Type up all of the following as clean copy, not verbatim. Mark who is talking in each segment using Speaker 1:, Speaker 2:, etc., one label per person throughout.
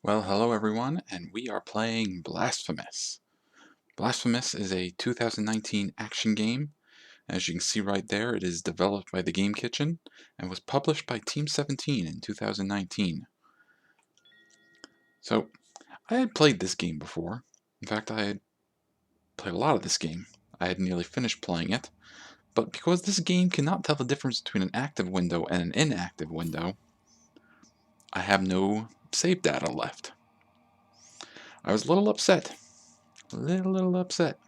Speaker 1: Well, hello everyone, and we are playing Blasphemous. Blasphemous is a 2019 action game. As you can see right there, it is developed by the Game Kitchen and was published by Team 17 in 2019. So, I had played this game before. In fact, I had played a lot of this game. I had nearly finished playing it, but because this game cannot tell the difference between an active window and an inactive window, I have no save data left. I was a little upset. A little upset.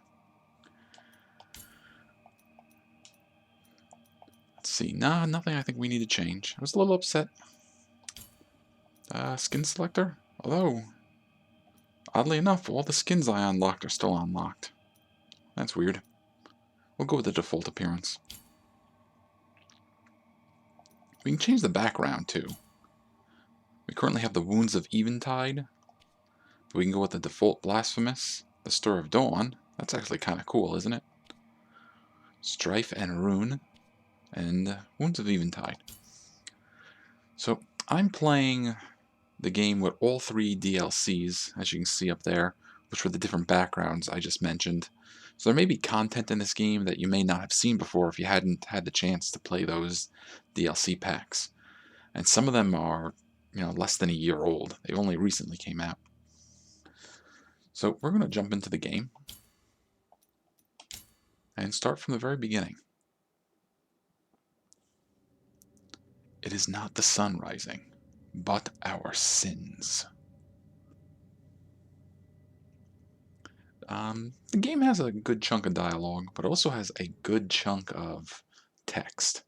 Speaker 1: Let's see. Nah, nothing I think we need to change. I was a little upset. Skin selector? Although, oddly enough, all the skins I unlocked are still unlocked. That's weird. We'll go with the default appearance. We can change the background, too. We currently have the Wounds of Eventide. We can go with the default Blasphemous. The Stir of Dawn. That's actually kind of cool, isn't it? Strife and Rune. And Wounds of Eventide. So, I'm playing the game with all three DLCs, as you can see up there, which were the different backgrounds I just mentioned. So there may be content in this game that you may not have seen before if you hadn't had the chance to play those DLC packs. And some of them are, less than a year old. They only recently came out. So we're going to jump into the game and start from the very beginning. It is not the sun rising, but our sins. The game has a good chunk of dialogue, but also has a good chunk of text.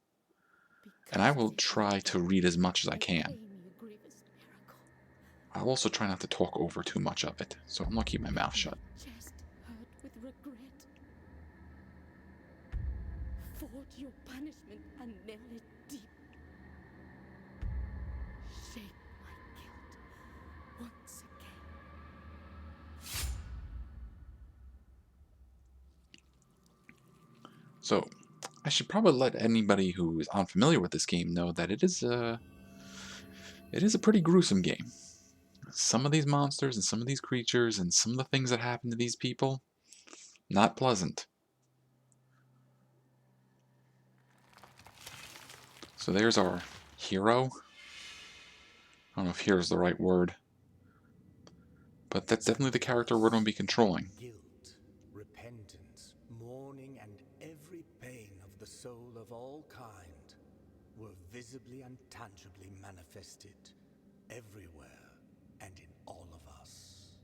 Speaker 1: And I will try to read as much as I can. I'll also try not to talk over too much of it, so I'm going to keep my mouth shut.
Speaker 2: Fought your punishment and nail it deep. Shape my guilt once again.
Speaker 1: So, I should probably let anybody who is unfamiliar with this game know that it is a pretty gruesome game. Some of these monsters and some of these creatures and some of the things that happen to these people, not pleasant. So there's our hero. I don't know if hero is the right word, but that's definitely the character we're going to be controlling.
Speaker 3: Guilt, repentance, mourning, and every pain of the soul of all kind were visibly and tangibly manifested everywhere and in all of us.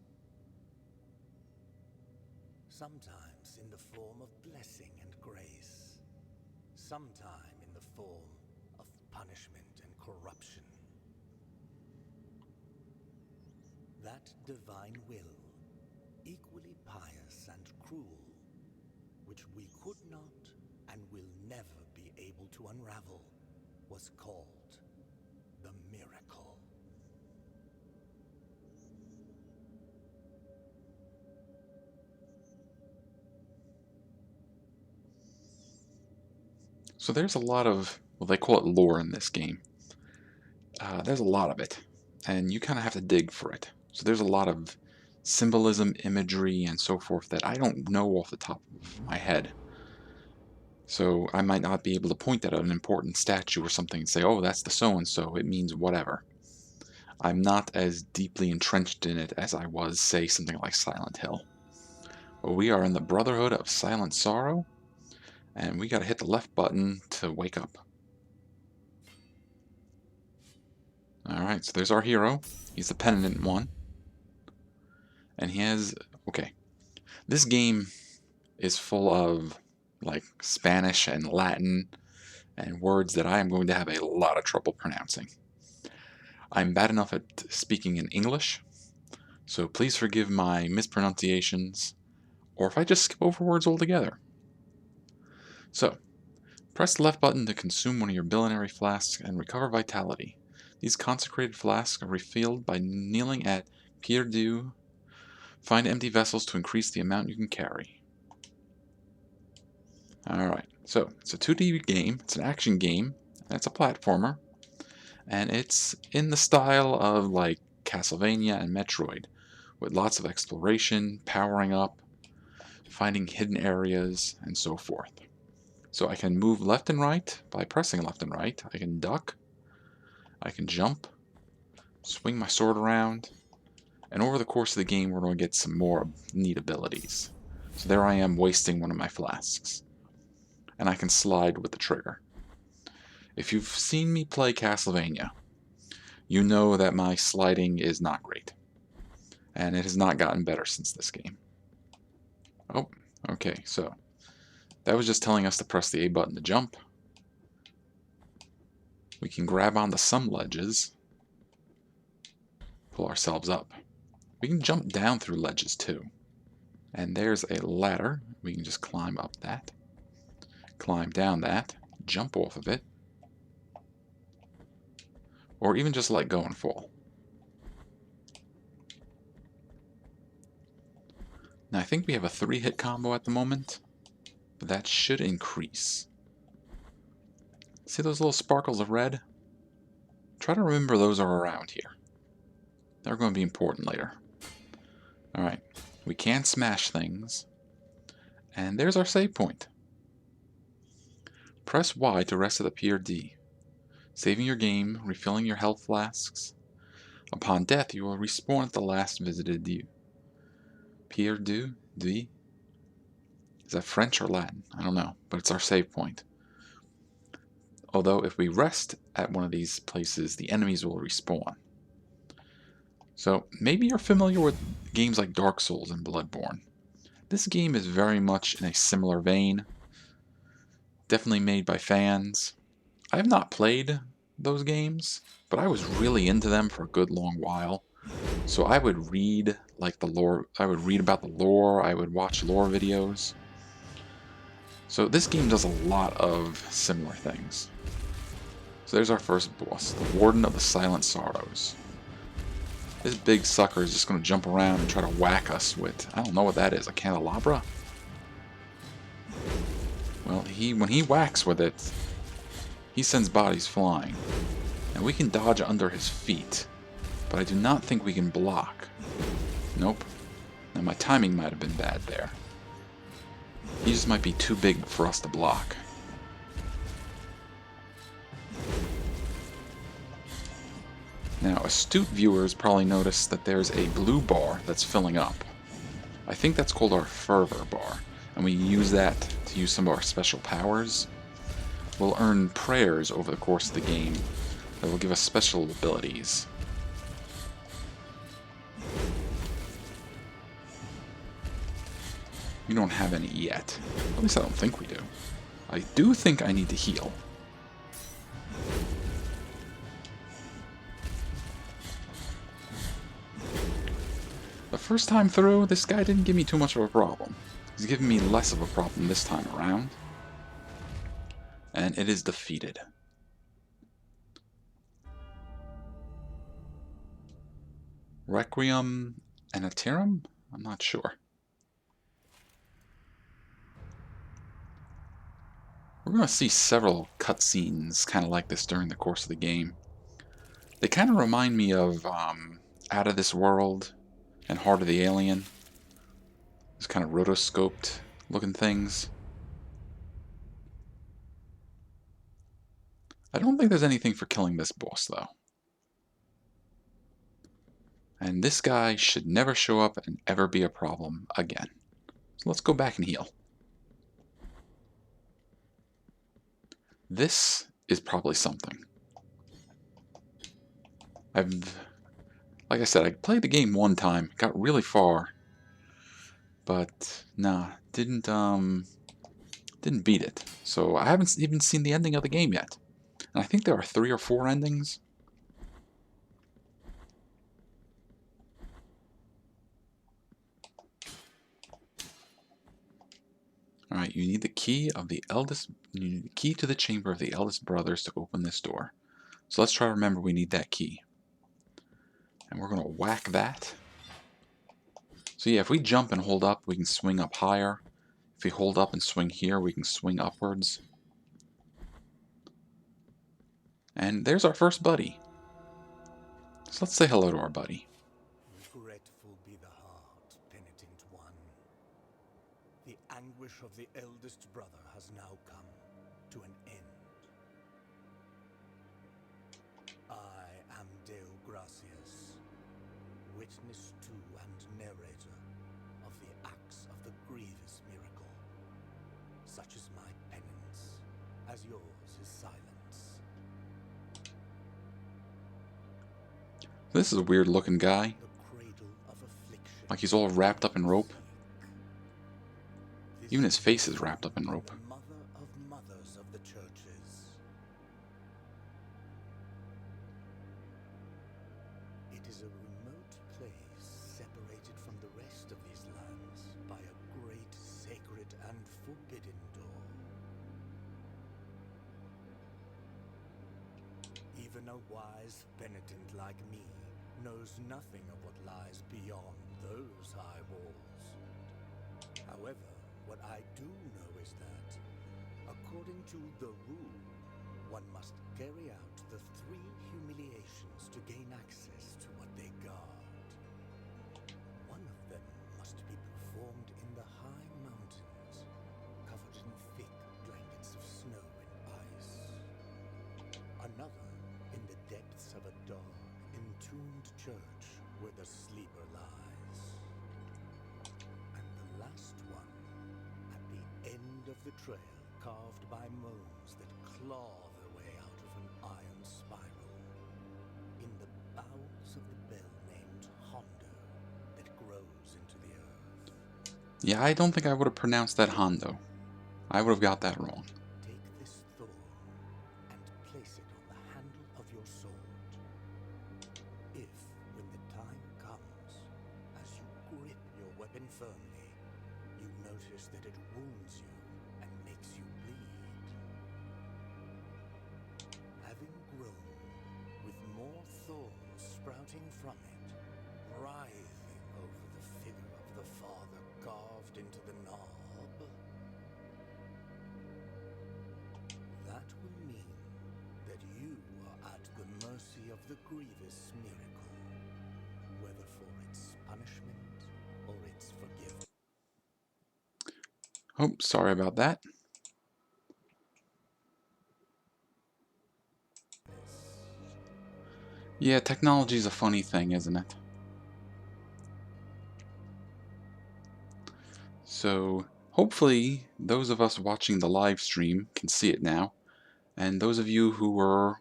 Speaker 3: Sometimes in the form of blessing and grace, sometime in the form of punishment and corruption. That divine will, equally pious and cruel, which we could not and will never be able to unravel, was called the miracle.
Speaker 1: So there's a lot of, well, they call it lore in this game. There's a lot of it, and you kind of have to dig for it. So there's a lot of symbolism, imagery, and so forth that I don't know off the top of my head. So I might not be able to point at an important statue or something and say, oh, that's the so-and-so, it means whatever. I'm not as deeply entrenched in it as I was, say, something like Silent Hill. But we are in the Brotherhood of Silent Sorrow, and we gotta hit the left button to wake up. Alright, so there's our hero. He's the penitent one. And he has... okay. This game is full of, like, Spanish and Latin and words that I am going to have a lot of trouble pronouncing. I'm bad enough at speaking in English, so please forgive my mispronunciations, or if I just skip over words altogether. So, press the left button to consume one of your bilionary flasks and recover vitality. These consecrated flasks are refilled by kneeling at Pierre Dieu. Find empty vessels to increase the amount you can carry. Alright, so it's a 2D game, it's an action game, and it's a platformer, and it's in the style of like Castlevania and Metroid, with lots of exploration, powering up, finding hidden areas, and so forth. So I can move left and right by pressing left and right. I can duck, I can jump, swing my sword around, and over the course of the game we're going to get some more neat abilities. So there I am wasting one of my flasks. And I can slide with the trigger. If you've seen me play Castlevania, you know that my sliding is not great. And it has not gotten better since this game. Oh, okay, so that was just telling us to press the A button to jump. We can grab onto some ledges, pull ourselves up. We can jump down through ledges too. And there's a ladder. We can just climb up that, climb down that, jump off of it, or even just let go and fall. Now I think we have a 3-hit combo at the moment, but that should increase. See those little sparkles of red? Try to remember those are around here. They're going to be important later. Alright, we can smash things. And there's our save point. Press Y to rest at the Pier D. Saving your game, refilling your health flasks. Upon death, you will respawn at the last visited you. Pier D? Is that French or Latin? I don't know, but it's our save point. Although if we rest at one of these places, the enemies will respawn. So maybe you're familiar with games like Dark Souls and Bloodborne. This game is very much in a similar vein. Definitely made by fans. I have not played those games, but I was really into them for a good long while. So I would read like the lore, I would read about the lore, I would watch lore videos. So this game does a lot of similar things. So there's our first boss, the Warden of the Silent Sorrows. This big sucker is just going to jump around and try to whack us with, I don't know what that is, a candelabra? Well, when he whacks with it, he sends bodies flying. And we can dodge under his feet, but I do not think we can block. Nope. Now my timing might have been bad there. He just might be too big for us to block. Now, astute viewers probably noticed that there's a blue bar that's filling up. I think that's called our fervor bar, and we use that to use some of our special powers. We'll earn prayers over the course of the game that will give us special abilities. We don't have any yet. At least I don't think we do. I do think I need to heal. The first time through, this guy didn't give me too much of a problem. He's giving me less of a problem this time around. And it is defeated. Requiem and etiam? I'm not sure. We're going to see several cutscenes kind of like this during the course of the game. They kind of remind me of Out of This World and Heart of the Alien. These kind of rotoscoped looking things. I don't think there's anything for killing this boss though. And this guy should never show up and ever be a problem again. So let's go back and heal. This is probably something. Like I said, I played the game one time, got really far, but nah, didn't beat it. So I haven't even seen the ending of the game yet. And I think there are 3 or 4 endings. Alright, you need the key of the eldest, you need the key to the chamber of the eldest brothers to open this door. So let's try to remember we need that key. And we're going to whack that. So yeah, if we jump and hold up, we can swing up higher. If we hold up and swing here, we can swing upwards. And there's our first buddy. So let's say hello to our buddy.
Speaker 3: Regretful be the heart, penitent one. The anguish of the eldest brother has now come to an end. I am Deo Gracias, witness to and narrator of the acts of the grievous miracle. Such is my penance, as yours is silence.
Speaker 1: This is a weird looking guy.
Speaker 3: The cradle of affliction.
Speaker 1: Like he's all wrapped up in rope.
Speaker 3: This
Speaker 1: Even his face is wrapped up in rope.
Speaker 3: The mother of mothers of the churches. It is a remote place separated from the rest of these lands by a great sacred and forbidden door. Even a wise penitent like me knows nothing of what lies beyond those high walls. However, what I do know is that, according to the rule, one must carry out the 3 humiliations to gain access to what they guard. One of them must be performed in the high mountains, covered in thick blankets of snow and ice. Another in the depths of a dark, entombed church where the sleeper lies. And the last one at the end of the trail, carved by moans that claw their way out of an iron spiral, in the bowels of the bell named Hondo that grows into the earth.
Speaker 1: Yeah, I don't think I would have pronounced that Hondo. I would have got that wrong.
Speaker 3: Take this thorn and place it on the handle of your sword. If, when the time comes, as you grip your weapon firmly, you notice that it wounds you and makes you bleed. Having grown, with more thorns sprouting from it, writhing over the figure of the father carved into the knob, that will mean that you are at the mercy of the grievous miracle, whether for its punishment or its forgiveness.
Speaker 1: Oh, sorry about that. Yeah, technology's a funny thing, isn't it? So, hopefully, those of us watching the live stream can see it now. And those of you who were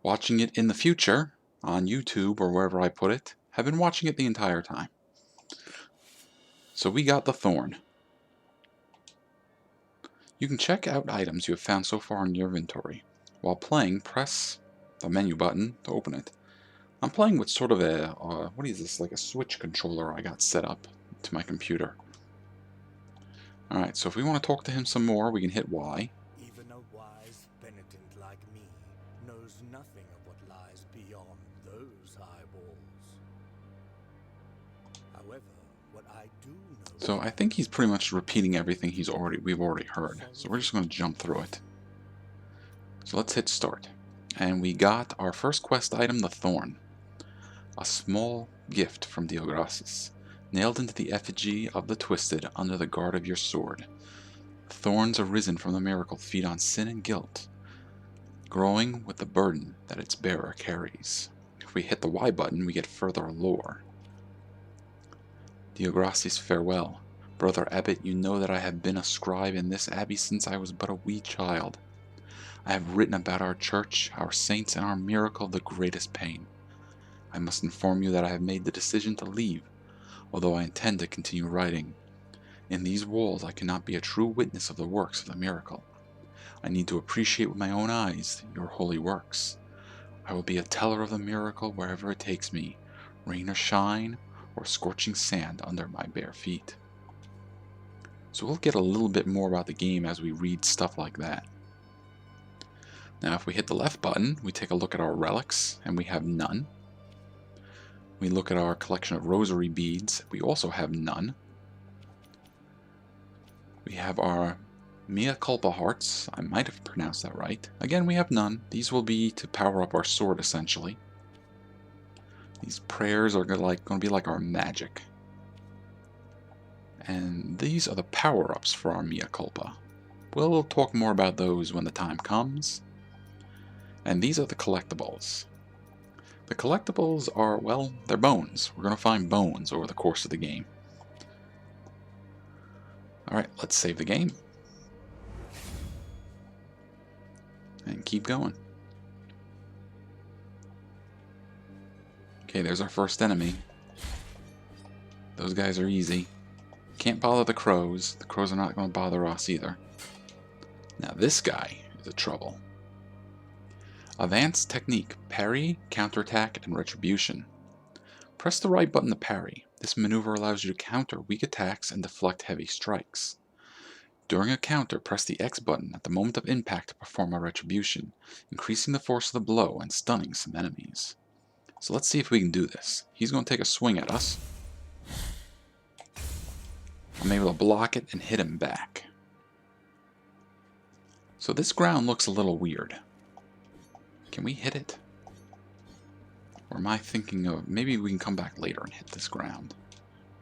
Speaker 1: watching it in the future, on YouTube or wherever I put it, have been watching it the entire time. So we got the thorn. You can check out items you have found so far in your inventory. While playing, press the menu button to open it. I'm playing with sort of a, what is this, like a Switch controller I got set up to my computer. Alright, so if we want to talk to him some more, we can hit Y.
Speaker 3: Even a wise penitent like me knows nothing of what lies beyond those high walls. However, what I do know.
Speaker 1: So I think he's pretty much repeating everything we've already heard. So we're just going to jump through it. So let's hit start. And we got our first quest item, the Thorn. A small gift from Deo Gracias, nailed into the effigy of the Twisted under the guard of your sword. Thorns arisen from the miracle feed on sin and guilt, growing with the burden that its bearer carries. If we hit the Y button, we get further lore. Deo Gracias, farewell. Brother Abbot, you know that I have been a scribe in this abbey since I was but a wee child. I have written about our church, our saints, and our miracle of the greatest pain. I must inform you that I have made the decision to leave, although I intend to continue writing. In these walls I cannot be a true witness of the works of the miracle. I need to appreciate with my own eyes your holy works. I will be a teller of the miracle wherever it takes me, rain or shine, or scorching sand under my bare feet. So we'll get a little bit more about the game as we read stuff like that. Now if we hit the left button, we take a look at our relics, and we have none. We look at our collection of rosary beads, we also have none. We have our Mea Culpa hearts, I might have pronounced that right. Again, we have none. These will be to power up our sword, essentially. These prayers are going to be like our magic. And these are the power-ups for our Mea Culpa. We'll talk more about those when the time comes. And these are the collectibles. The collectibles are, well, they're bones. We're going to find bones over the course of the game. Alright, let's save the game. And keep going. Okay, there's our first enemy. Those guys are easy. Can't bother the crows. The crows are not going to bother us either. Now this guy is a trouble. Advanced technique: parry, counterattack, and retribution. Press the right button to parry. This maneuver allows you to counter weak attacks and deflect heavy strikes. During a counter, press the X button at the moment of impact to perform a retribution, increasing the force of the blow and stunning some enemies. So let's see if we can do this. He's going to take a swing at us. I'm able to block it and hit him back. So this ground looks a little weird. Can we hit it? Or am I thinking of, maybe we can come back later and hit this ground.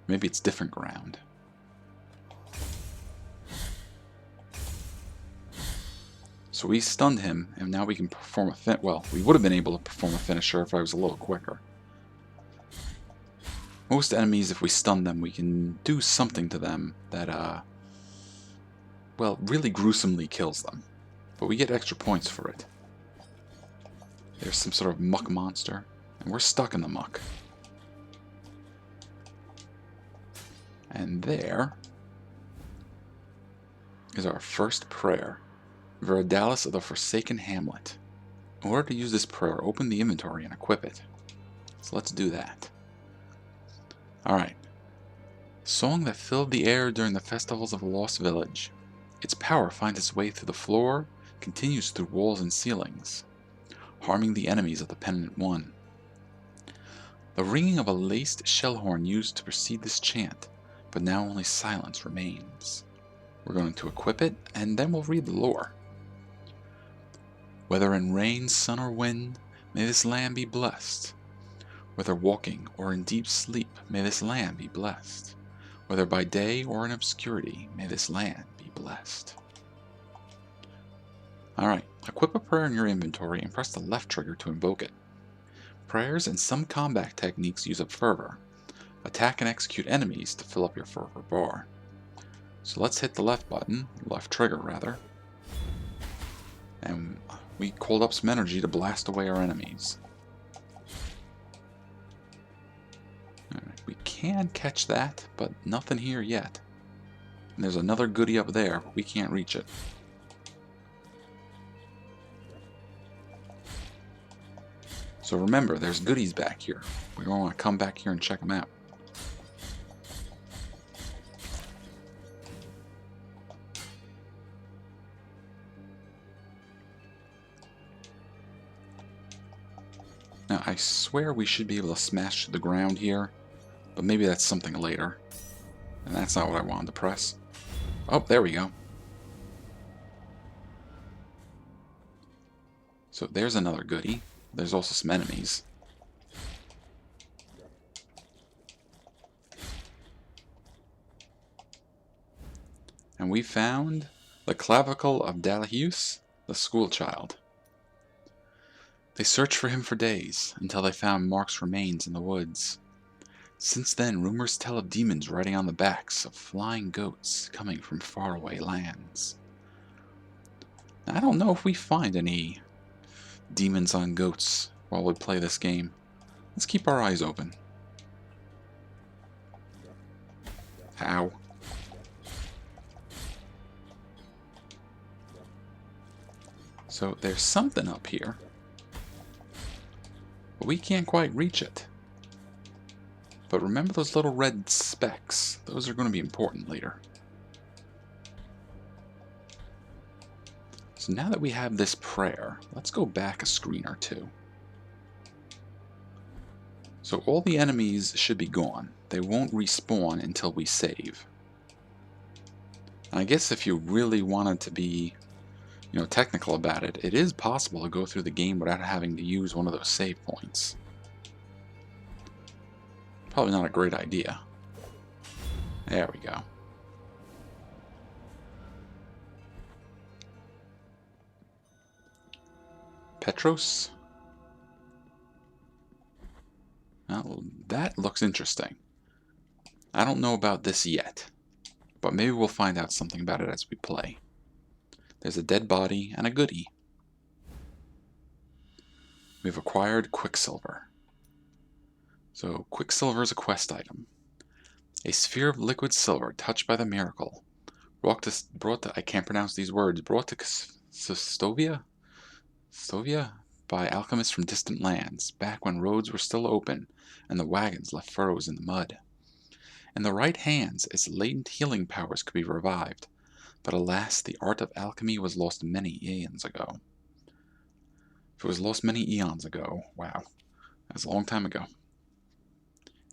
Speaker 1: Maybe it's different ground. So we stunned him, and now we can perform a well, we would have been able to perform a finisher if I was a little quicker. Most enemies, if we stun them, we can do something to them that, well, really gruesomely kills them. But we get extra points for it. There's some sort of muck monster, and we're stuck in the muck. And there is our first prayer. Viridalis of the Forsaken Hamlet. In order to use this prayer, open the inventory and equip it. So let's do that. Alright. Song that filled the air during the festivals of the Lost Village. Its power finds its way through the floor, continues through walls and ceilings, harming the enemies of the Penitent One. The ringing of a laced shell horn used to precede this chant, but now only silence remains. We're going to equip it, and then we'll read the lore. Whether in rain, sun, or wind, may this land be blessed. Whether walking or in deep sleep, may this land be blessed. Whether by day or in obscurity, may this land be blessed. Alright, equip a prayer in your inventory and press the left trigger to invoke it. Prayers and some combat techniques use up fervor. Attack and execute enemies to fill up your fervor bar. So let's hit the left button, left trigger rather. And we called up some energy to blast away our enemies. Alright, we can catch that, but nothing here yet. And there's another goodie up there, but we can't reach it. So remember, there's goodies back here. We want to come back here and check them out. Now, I swear we should be able to smash to the ground here, but maybe that's something later. And that's not what I wanted to press. Oh, there we go. So there's another goodie. There's also some enemies. And we found the clavicle of Dalaheus, the schoolchild. They searched for him for days, until they found Mark's remains in the woods. Since then, rumors tell of demons riding on the backs of flying goats coming from faraway lands. Now, I don't know if we find any demons on goats while we play this game. Let's keep our eyes open. Ow. So there's something up here, but we can't quite reach it. But remember those little red specks. Those are going to be important later. So now that we have this prayer, let's go back a screen or two. So all the enemies should be gone. They won't respawn until we save. I guess if you really wanted to be, technical about it, it is possible to go through the game without having to use one of those save points. Probably not a great idea. There we go. Petros? Well, that looks interesting. I don't know about this yet, but maybe we'll find out something about it as we play. There's a dead body and a goodie. We've acquired Quicksilver. So, Quicksilver is a quest item. A sphere of liquid silver touched by the miracle. I can't pronounce these words. Brought to Stovia by alchemists from distant lands, back when roads were still open and the wagons left furrows in the mud. In the right hands, its latent healing powers could be revived, but alas, the art of alchemy was lost many eons ago. If it was lost many eons ago, wow, that's a long time ago.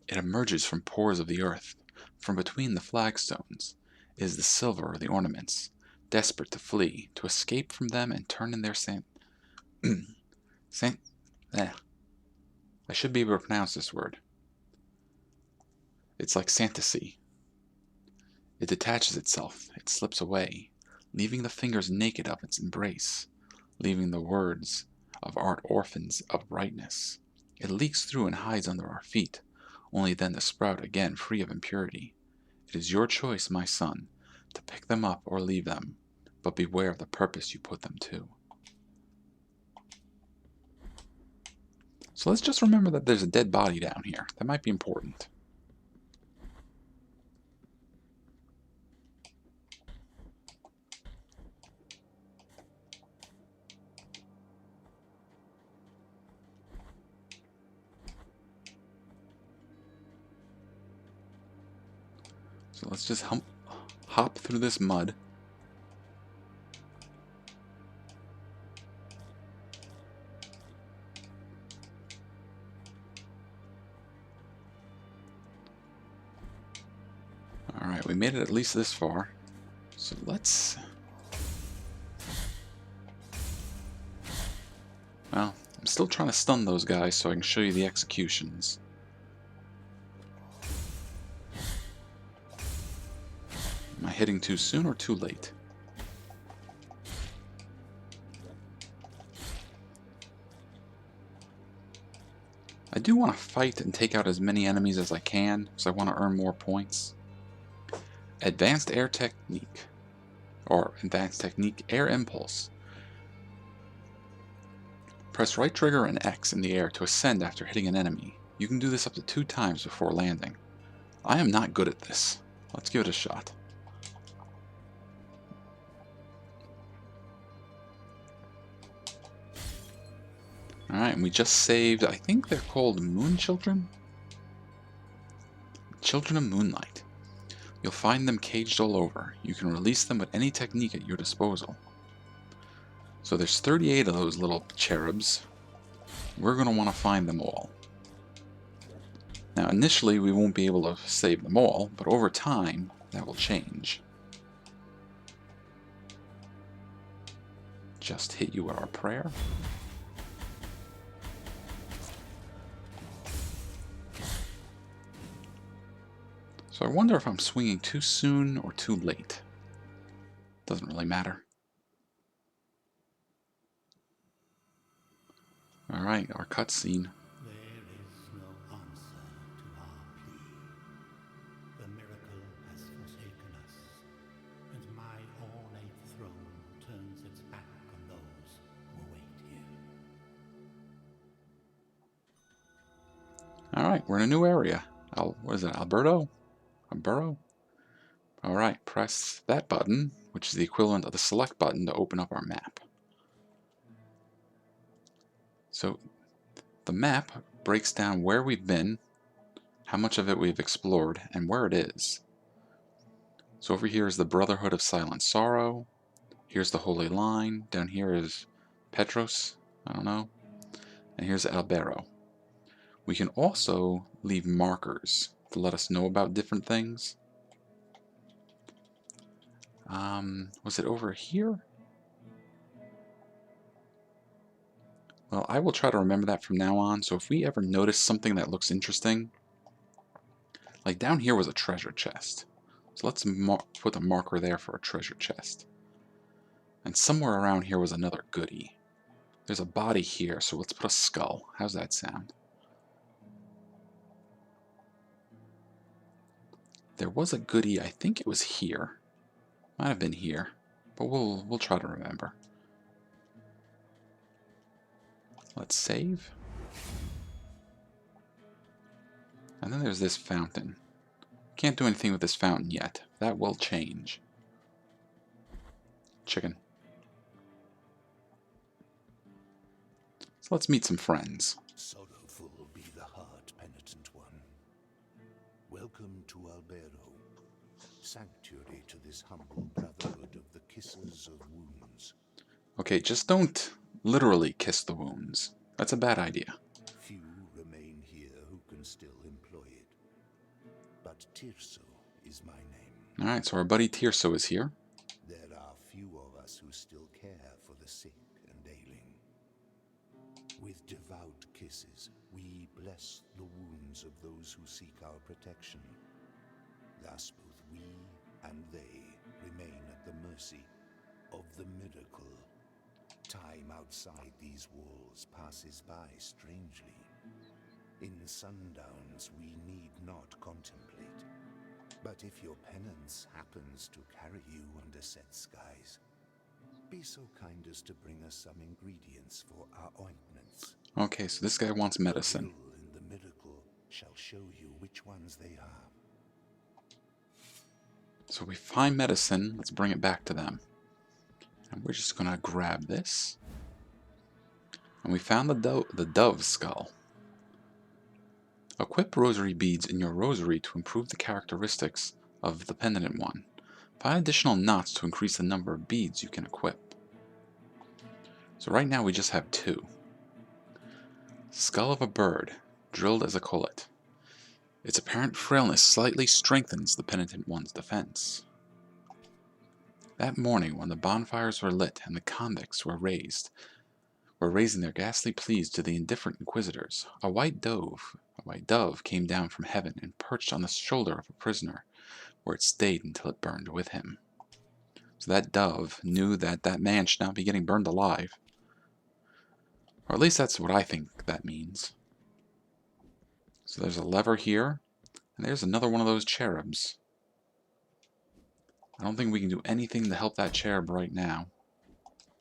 Speaker 1: It emerges from pores of the earth, from between the flagstones. It is the silver or the ornaments, desperate to flee, to escape from them and turn in their I should be able to pronounce this word. It's like fantasy. It detaches itself, it slips away, leaving the fingers naked of its embrace, leaving the words of art orphans of brightness. It leaks through and hides under our feet, only then to sprout again free of impurity. It is your choice, my son, to pick them up or leave them, but beware of the purpose you put them to. So let's just remember that there's a dead body down here. That might be important. So let's just hop through this mud. Alright, we made it at least this far. So let's... Well, I'm still trying to stun those guys so I can show you the executions. Am I hitting too soon or too late? I do want to fight and take out as many enemies as I can, because I want to earn more points. Advanced Air Technique. Or Advanced Technique Air Impulse. Press right trigger and X in the air to ascend after hitting an enemy. You can do this up to 2 times before landing. I am not good at this. Let's give it a shot. Alright, and we just saved, I think they're called Moon Children? Children of Moonlight. You'll find them caged all over. You can release them with any technique at your disposal. So there's 38 of those little cherubs. We're going to want to find them all. Now initially we won't be able to save them all, but over time that will change. Just hit you with our prayer. So I wonder if I'm swinging too soon or too late. Doesn't really matter. Alright, our cutscene.
Speaker 3: There is no answer to our plea. The miracle has forsaken us, and my ornate throne turns its back on those who wait here.
Speaker 1: Alright, we're in a new area. What is it, Alberto? Alright, press that button, which is the equivalent of the select button to open up our map. So, the map breaks down where we've been, how much of it we've explored, and where it is. So over here is the Brotherhood of Silent Sorrow. Here's the Holy Line. Down here is Petros, I don't know. And here's Albero. We can also leave markers to let us know about different things. Was it over here? Well, I will try to remember that from now on, so if we ever notice something that looks interesting, Like down here was a treasure chest. So let's put a marker there for a treasure chest. And somewhere around here was another goodie. There's a body here, so let's put a skull. How's that sound? There was a goodie, I think it was here. Might have been here, but we'll try to remember. Let's save. And then there's this fountain. Can't do anything with this fountain yet. That will change. Chicken. So let's meet some friends.
Speaker 3: Sorrowful be the heart, penitent one. Welcome to Albero, sanctuary to this humble brotherhood of the kissers of wounds.
Speaker 1: Okay, just don't literally kiss the wounds. That's a bad idea.
Speaker 3: Few remain here who can still employ it. But Tirso is my name.
Speaker 1: Alright, so our buddy Tirso is here.
Speaker 3: There are few of us who still care for the sick and ailing. With devout kisses, we bless the wounds of those who seek our protection. Thus both we and they remain at the mercy of the miracle. Time outside these walls passes by strangely. In sundowns we need not contemplate. But if your penance happens to carry you under set skies, be so kind as to bring us some ingredients for our ointments.
Speaker 1: Okay, so this guy wants medicine.
Speaker 3: The will in the miracle shall show you which ones they are.
Speaker 1: So we find medicine, let's bring it back to them. And we're just gonna grab this. And we found the dove skull. Equip rosary beads in your rosary to improve the characteristics of the penitent one. Find additional knots to increase the number of beads you can equip. So right now we just have 2. Skull of a bird, drilled as a collet. Its apparent frailness slightly strengthens the penitent one's defense. That morning, when the bonfires were lit and the convicts were raising their ghastly pleas to the indifferent inquisitors, a white dove came down from heaven and perched on the shoulder of a prisoner, where it stayed until it burned with him. So that dove knew that that man should not be getting burned alive. Or at least that's what I think that means. So there's a lever here, and there's another one of those cherubs. I don't think we can do anything to help that cherub right now.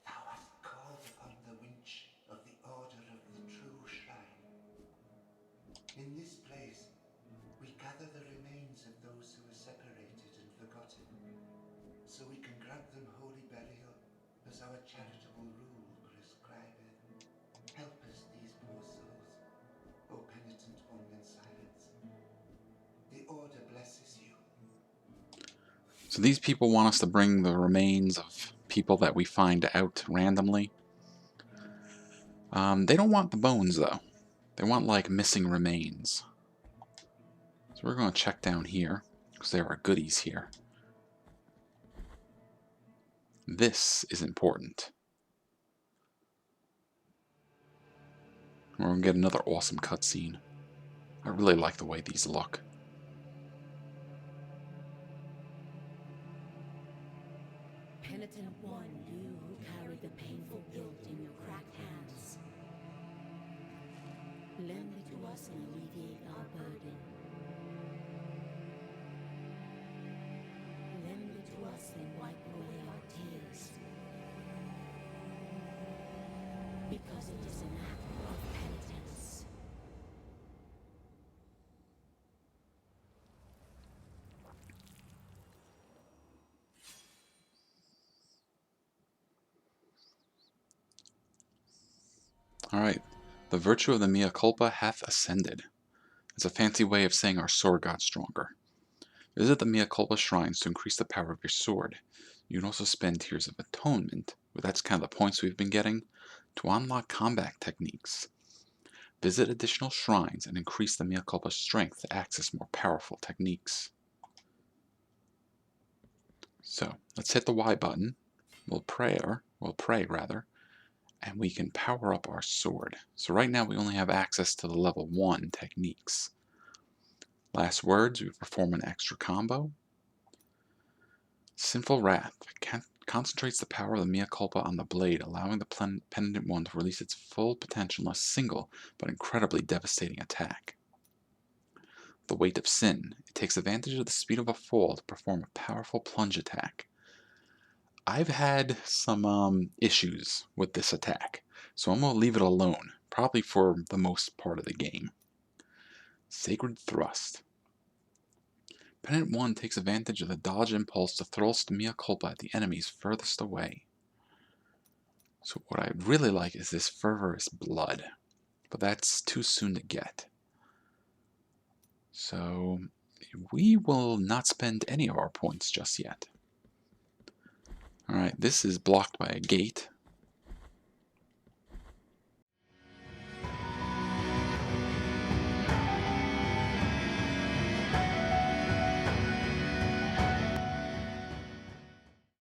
Speaker 4: Thou hast called upon the winch of the order of the true shrine. In this place, we gather the remains of those who were separated and forgotten, so we can grant them holy burial as our charitable rule prescribeth. Help us, these poor souls, O penitent one in silence. The order blesses you.
Speaker 1: So these people want us to bring the remains of people that we find out randomly. They don't want the bones, though. They want, like, missing remains. So we're going to check down here, because there are goodies here. This is important. We're going to get another awesome cutscene. I really like the way these look.
Speaker 2: Penitent one, you who carry the painful guilt in your cracked hands. Lend it to us and alleviate our burden. Lend it to us and wipe away our tears. Because it is an act of penitence.
Speaker 1: Alright, the virtue of the mea culpa hath ascended. It's a fancy way of saying our sword got stronger. Visit the mea culpa shrines to increase the power of your sword. You can also spend Tears of Atonement, but that's kind of the points we've been getting, to unlock combat techniques. Visit additional shrines and increase the mea culpa strength to access more powerful techniques. So, let's hit the Y button. We'll pray, and we can power up our sword. So right now we only have access to the level 1 techniques. Last words, we perform an extra combo. Sinful Wrath concentrates the power of the mea culpa on the blade, allowing the Penitent One to release its full potential in a single but incredibly devastating attack. The Weight of Sin. It takes advantage of the speed of a fall to perform a powerful plunge attack. I've had some issues with this attack, so I'm going to leave it alone, probably for the most part of the game. Sacred Thrust. Penitent 1 takes advantage of the dodge impulse to thrust mea culpa at the enemies furthest away. So what I really like is this Fervorous Blood, but that's too soon to get. So we will not spend any of our points just yet. Alright, this is blocked by a gate,